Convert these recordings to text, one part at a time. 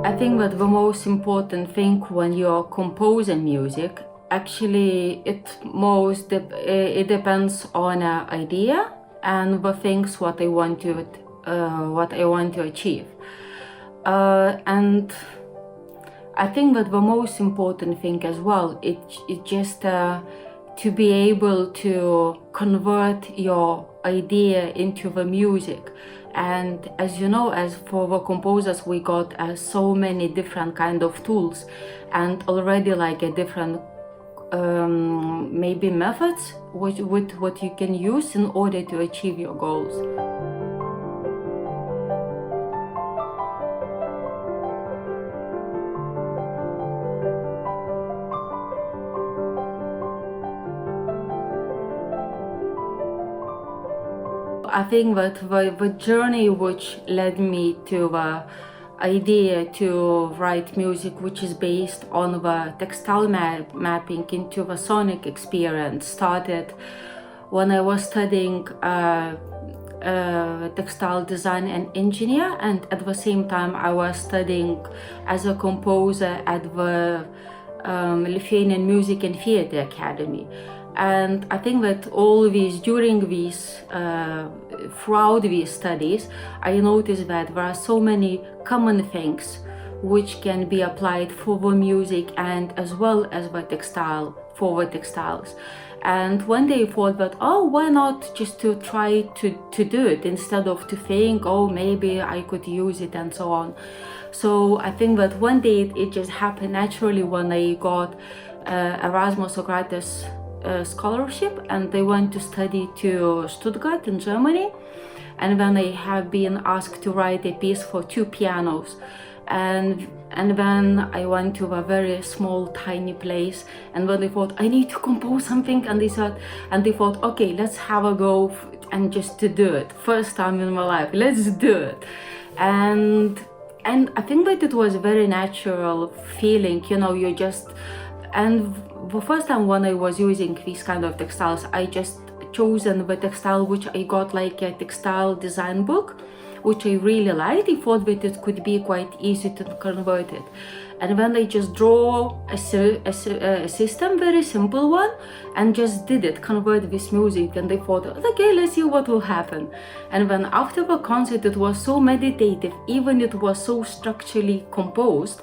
I think that the most important thing when you're composing music, actually it depends on an idea and the things what I want to achieve. And I think that the most important thing as well, it's just to be able to convert your idea into the music. And as you know, as for the composers, we got so many different kind of tools and already like a different maybe methods with what you can use in order to achieve your goals. I think that the journey which led me to the idea to write music which is based on the textile mapping into the sonic experience started when I was studying textile design and engineer, and at the same time I was studying as a composer at the Lithuanian Music and Theatre Academy. And I think that throughout these studies, I noticed that there are so many common things which can be applied for the music and as well as the textiles. And one day I thought that, oh, why not just to try to do it instead of to think, oh, maybe I could use it and so on. So I think that one day it just happened naturally when I got Erasmus Socrates scholarship, and they went to study to Stuttgart in Germany, and then I have been asked to write a piece for 2 pianos, and then I went to a very small tiny place, and when they thought I need to compose something, and they thought okay, let's have a go and just to do it, first time in my life, let's do it. And I think that it was a very natural feeling, you know, and the first time when I was using these kind of textiles, I just chosen the textile which I got like a textile design book, which I really liked. I thought that it could be quite easy to convert it. And then I just draw a system, very simple one, and just did it, convert this music. And they thought, okay, let's see what will happen. And then after the concert, it was so meditative, even it was so structurally composed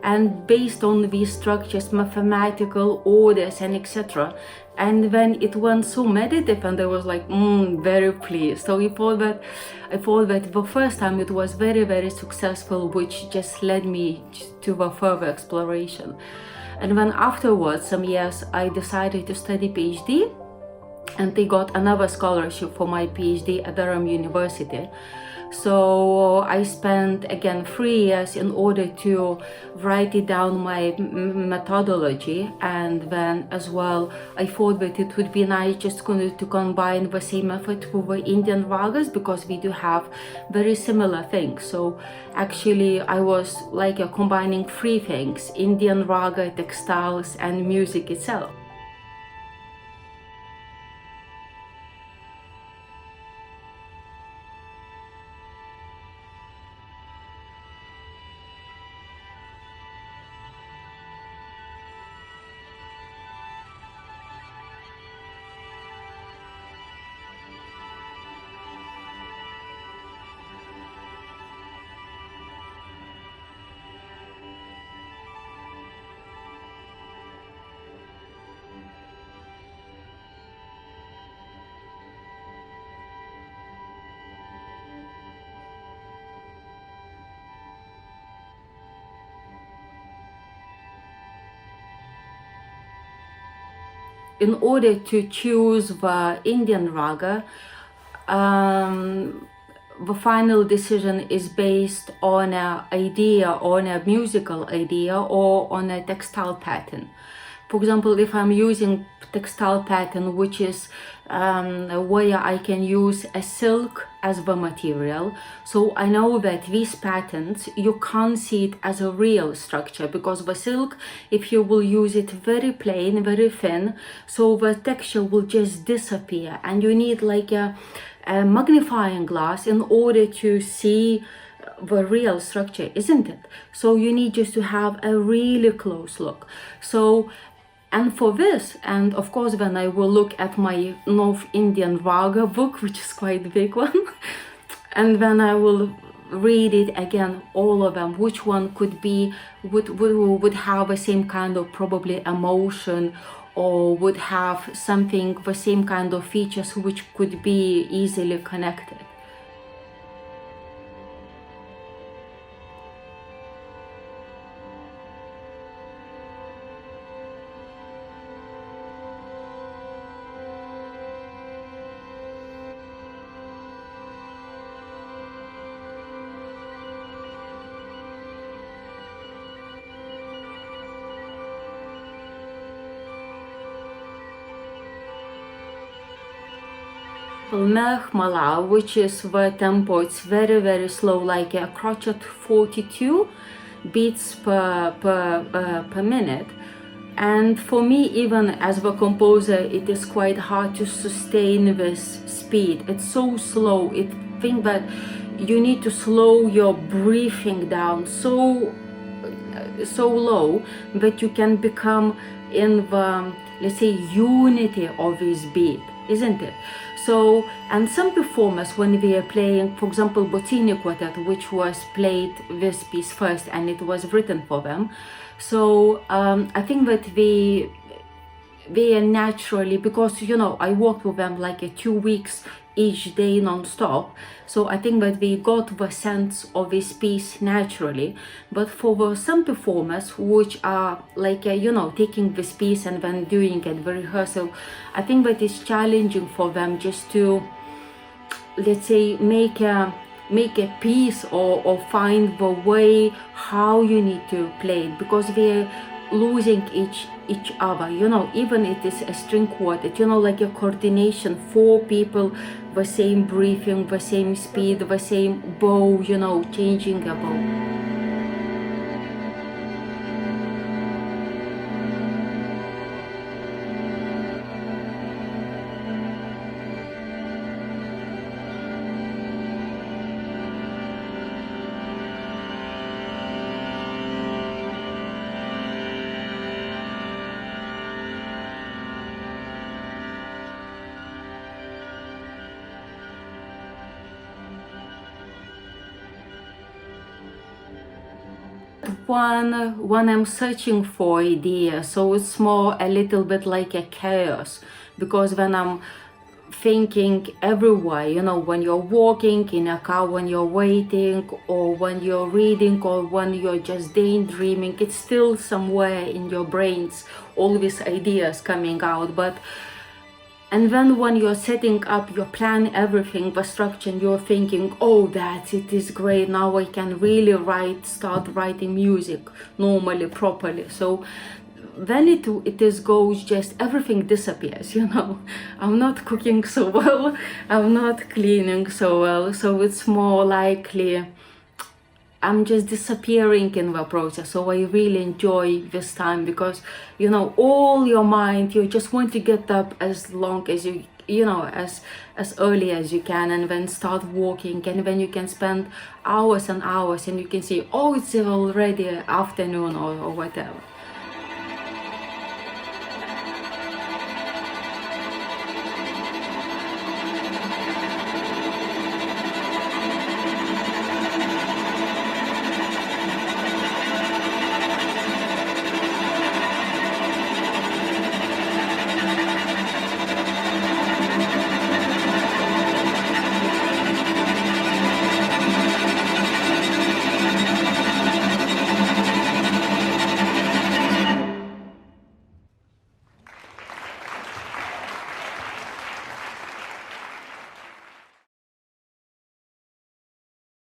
and based on these structures, mathematical orders and etc. And then it went so meditative, and I was like, very pleased. So I thought that the first time it was very, very successful, which just led me to the further exploration. And then afterwards, some years, I decided to study PhD, and I got another scholarship for my PhD at Durham University. So I spent again 3 years in order to write it down my methodology, and then as well I thought that it would be nice just to combine the same method with the Indian ragas, because we do have very similar things. So actually I was like combining 3 things: Indian raga, textiles and music itself. In order to choose the Indian raga, the final decision is based on a musical idea or on a textile pattern. For example, if I'm using textile pattern, which is where I can use a silk as the material, so I know that these patterns, you can't see it as a real structure, because the silk, if you will use it very plain, very thin, so the texture will just disappear, and you need like a magnifying glass in order to see the real structure, isn't it? So you need just to have a really close look. So, and for this, and of course when I will look at my North Indian Raga book, which is quite a big one, and then I will read it again, all of them, which one could be, would have the same kind of probably emotion, or would have something, the same kind of features which could be easily connected. MEGH MALHAR, which is the tempo, it's very, very slow, like a crochet 42 beats per minute. And for me, even as the composer, it is quite hard to sustain this speed. It's so slow. I think that you need to slow your breathing down so low that you can become in the, let's say, unity of this beat, isn't it? So, and some performers, when we are playing, for example, Bozzini Quartet, which was played this piece first and it was written for them. So I think that they are naturally, because, you know, I worked with them like 2 weeks each day non-stop, so I think that we got the sense of this piece naturally. But for some performers which are like you know, taking this piece and then doing it, the rehearsal, I think that it's challenging for them just to, let's say, make a piece or find the way how you need to play it, because they're losing each other, you know. Even it is a string quartet, you know, like a coordination, 4 people, the same breathing, the same speed, the same bow, you know, changing a bow. When I'm searching for ideas, so it's more a little bit like a chaos, because when I'm thinking everywhere, you know, when you're walking in a car, when you're waiting, or when you're reading, or when you're just daydreaming, it's still somewhere in your brains, all these ideas coming out. But and then when you're setting up, you plan everything, the structure, and you're thinking, oh, it is great, now I can really start writing music normally, properly. So then it goes, just everything disappears, you know. I'm not cooking so well, I'm not cleaning so well, so it's more likely I'm just disappearing in the process. So I really enjoy this time, because, you know, all your mind, you just want to get up as long as you know, as early as you can, and then start walking, and then you can spend hours and hours, and you can see, oh, it's already afternoon or whatever.